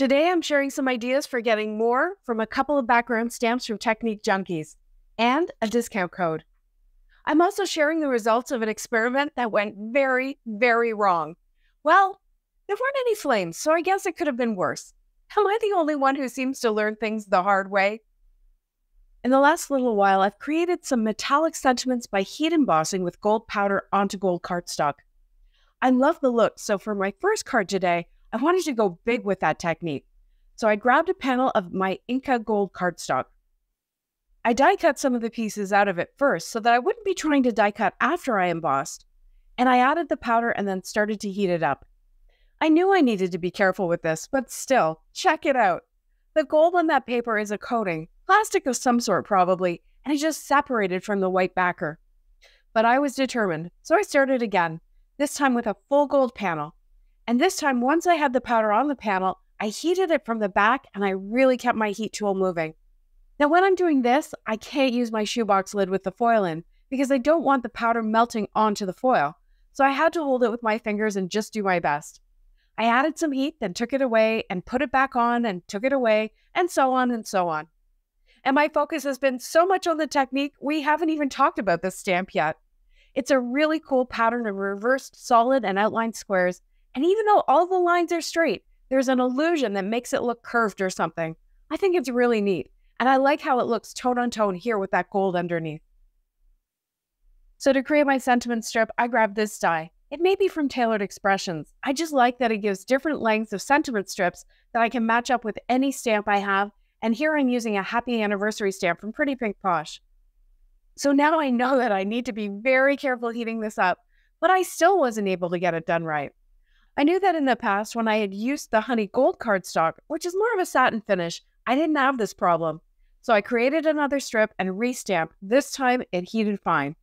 Today I'm sharing some ideas for getting more from a couple of background stamps from Technique Junkies and a discount code. I'm also sharing the results of an experiment that went very, very wrong. Well, there weren't any flames, so I guess it could have been worse. Am I the only one who seems to learn things the hard way? In the last little while, I've created some metallic sentiments by heat embossing with gold powder onto gold cardstock. I love the look, so for my first card today, I wanted to go big with that technique. So I grabbed a panel of my Inca gold cardstock. I die cut some of the pieces out of it first so that I wouldn't be trying to die cut after I embossed, and I added the powder and then started to heat it up. I knew I needed to be careful with this, but still, check it out. The gold on that paper is a coating, plastic of some sort probably, and it just separated from the white backer. But I was determined, so I started again, this time with a full gold panel. And this time, once I had the powder on the panel, I heated it from the back and I really kept my heat tool moving. Now when I'm doing this, I can't use my shoebox lid with the foil in because I don't want the powder melting onto the foil. So I had to hold it with my fingers and just do my best. I added some heat, then took it away and put it back on and took it away and so on and so on. And my focus has been so much on the technique, we haven't even talked about this stamp yet. It's a really cool pattern of reversed solid and outlined squares. And even though all the lines are straight, there's an illusion that makes it look curved or something. I think it's really neat, and I like how it looks tone on tone here with that gold underneath. So to create my sentiment strip, I grabbed this die. It may be from Tailored Expressions. I just like that it gives different lengths of sentiment strips that I can match up with any stamp I have, and here I'm using a Happy Anniversary stamp from Pretty Pink Posh. So now I know that I need to be very careful heating this up, but I still wasn't able to get it done right. I knew that in the past when I had used the honey gold cardstock, which is more of a satin finish, I didn't have this problem. So I created another strip and re-stamped. This time it heated fine.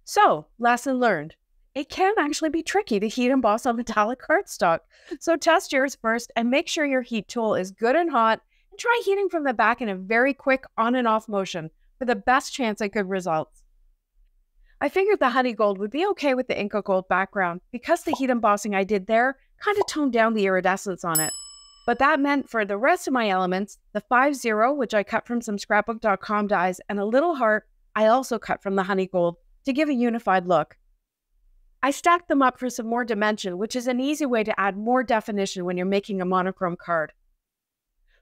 So, lesson learned. It can actually be tricky to heat emboss on metallic cardstock. So test yours first and make sure your heat tool is good and hot, and try heating from the back in a very quick on and off motion for the best chance at good results. I figured the honey gold would be okay with the Inca gold background because the heat embossing I did there kind of toned down the iridescence on it. But that meant for the rest of my elements, the 5-0, which I cut from some scrapbook.com dies, and a little heart, I also cut from the honey gold to give a unified look. I stacked them up for some more dimension, which is an easy way to add more definition when you're making a monochrome card.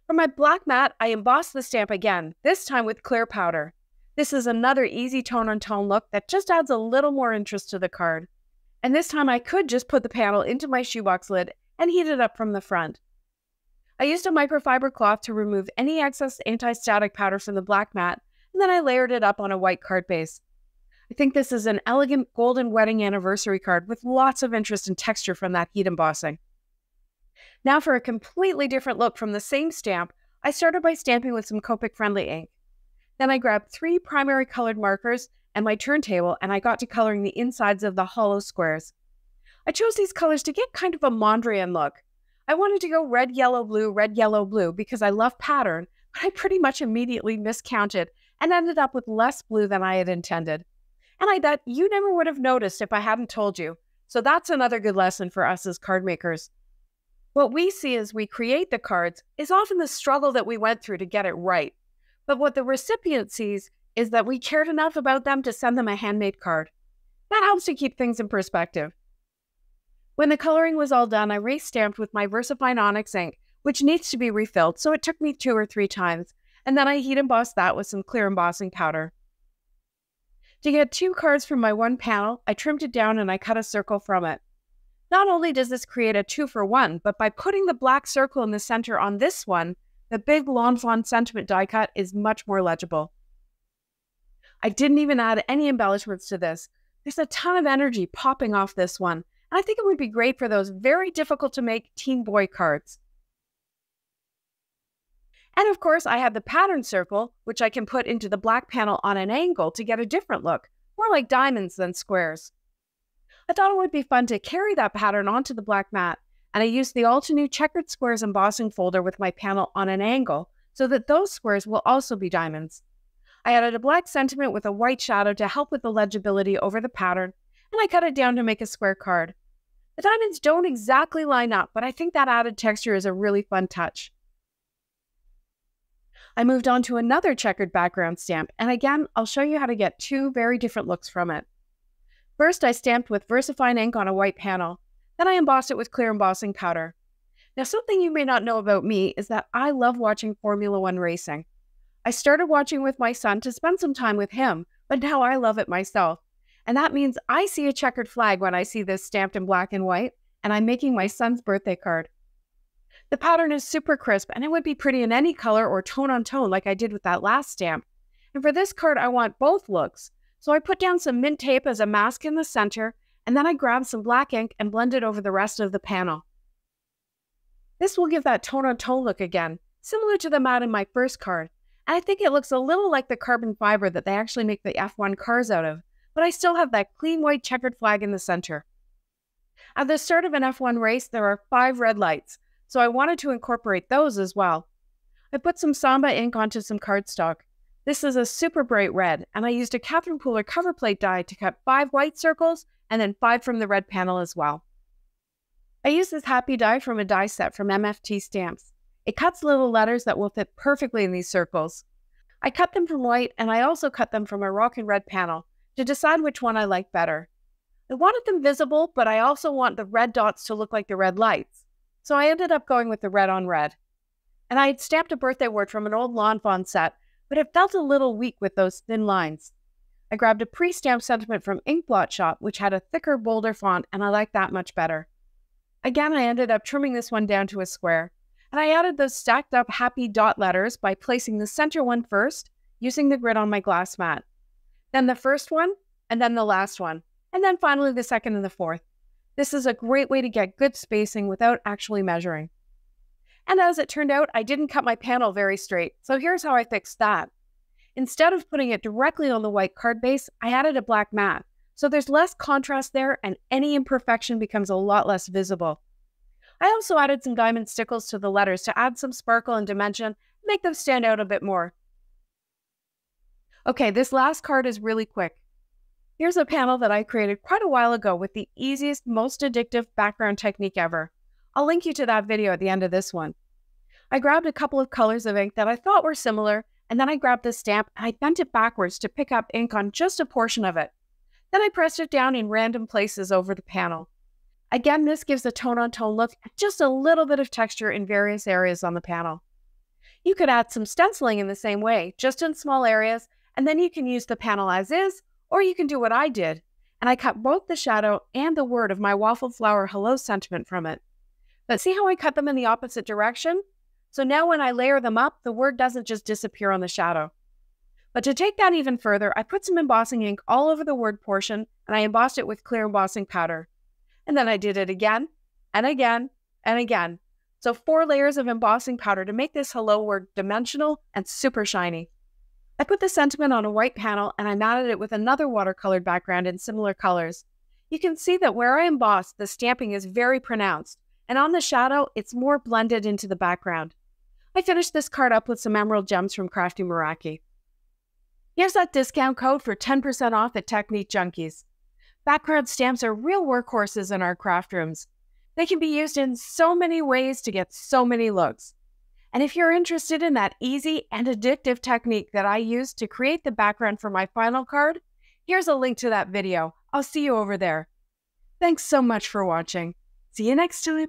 For my black mat, I embossed the stamp again, this time with clear powder. This is another easy tone-on-tone look that just adds a little more interest to the card. And this time I could just put the panel into my shoebox lid and heat it up from the front. I used a microfiber cloth to remove any excess anti-static powder from the black mat, and then I layered it up on a white card base. I think this is an elegant golden wedding anniversary card with lots of interest and texture from that heat embossing. Now for a completely different look from the same stamp, I started by stamping with some Copic-friendly ink. Then I grabbed 3 primary colored markers and my turntable, and I got to coloring the insides of the hollow squares. I chose these colors to get kind of a Mondrian look. I wanted to go red, yellow, blue because I love pattern, but I pretty much immediately miscounted and ended up with less blue than I had intended. And I bet you never would have noticed if I hadn't told you. So that's another good lesson for us as card makers. What we see as we create the cards is often the struggle that we went through to get it right. But what the recipient sees is that we cared enough about them to send them a handmade card. That helps to keep things in perspective. When the coloring was all done, I re-stamped with my VersaFine Onyx ink, which needs to be refilled, so it took me 2 or 3 times, and then I heat embossed that with some clear embossing powder. To get 2 cards from my one panel, I trimmed it down and I cut a circle from it. Not only does this create a 2-for-1, but by putting the black circle in the center on this one, the big Fawn sentiment die cut is much more legible. I didn't even add any embellishments to this. There's a ton of energy popping off this one, and I think it would be great for those very difficult to make teen boy cards. And of course, I have the pattern circle, which I can put into the black panel on an angle to get a different look, more like diamonds than squares. I thought it would be fun to carry that pattern onto the black mat, and I used the All Too New Checkered Squares embossing folder with my panel on an angle so that those squares will also be diamonds. I added a black sentiment with a white shadow to help with the legibility over the pattern, and I cut it down to make a square card. The diamonds don't exactly line up, but I think that added texture is a really fun touch. I moved on to another checkered background stamp, and again, I'll show you how to get two very different looks from it. First, I stamped with VersaFine ink on a white panel. Then I embossed it with clear embossing powder. Now, something you may not know about me is that I love watching Formula One racing. I started watching with my son to spend some time with him, but now I love it myself. And that means I see a checkered flag when I see this stamped in black and white, and I'm making my son's birthday card. The pattern is super crisp, and it would be pretty in any color or tone on tone like I did with that last stamp. And for this card, I want both looks. So I put down some mint tape as a mask in the center, and then I grabbed some black ink and blended over the rest of the panel. This will give that tone on tone look again, similar to the mat in my first card. And I think it looks a little like the carbon fiber that they actually make the F1 cars out of, but I still have that clean white checkered flag in the center. At the start of an F1 race, there are 5 red lights, so I wanted to incorporate those as well. I put some Samba ink onto some cardstock. This is a super bright red, and I used a Catherine Pooler cover plate die to cut 5 white circles and then 5 from the red panel as well. I used this happy die from a die set from MFT Stamps. It cuts little letters that will fit perfectly in these circles. I cut them from white, and I also cut them from a rock and red panel to decide which one I like better. I wanted them visible, but I also want the red dots to look like the red lights. So I ended up going with the red on red. And I had stamped a birthday word from an old Lawn Fawn set, but it felt a little weak with those thin lines. I grabbed a pre-stamped sentiment from Ink Blot Shop, which had a thicker, bolder font, and I liked that much better. Again, I ended up trimming this one down to a square, and I added those stacked up happy dot letters by placing the center one first, using the grid on my glass mat. Then the first one, and then the last one, and then finally the second and the fourth. This is a great way to get good spacing without actually measuring. And as it turned out, I didn't cut my panel very straight, so here's how I fixed that. Instead of putting it directly on the white card base, I added a black mat, so there's less contrast there and any imperfection becomes a lot less visible. I also added some diamond stickles to the letters to add some sparkle and dimension and make them stand out a bit more. Okay, this last card is really quick. Here's a panel that I created quite a while ago with the easiest, most addictive background technique ever. I'll link you to that video at the end of this one. I grabbed a couple of colors of ink that I thought were similar, and then I grabbed the stamp and I bent it backwards to pick up ink on just a portion of it. Then I pressed it down in random places over the panel. Again, this gives a tone-on-tone look and just a little bit of texture in various areas on the panel. You could add some stenciling in the same way, just in small areas, and then you can use the panel as is, or you can do what I did, and I cut both the shadow and the word of my Waffle Flower Hello sentiment from it. But see how I cut them in the opposite direction? So now when I layer them up, the word doesn't just disappear on the shadow. But to take that even further, I put some embossing ink all over the word portion, and I embossed it with clear embossing powder. And then I did it again, and again, and again. So 4 layers of embossing powder to make this hello word dimensional and super shiny. I put the sentiment on a white panel, and I matted it with another watercolored background in similar colors. You can see that where I embossed, the stamping is very pronounced, and on the shadow, it's more blended into the background. I finished this card up with some emerald gems from Crafty Meraki. Here's that discount code for 10% off at Technique Junkies. Background stamps are real workhorses in our craft rooms. They can be used in so many ways to get so many looks. And if you're interested in that easy and addictive technique that I used to create the background for my final card, here's a link to that video. I'll see you over there. Thanks so much for watching. See you next time.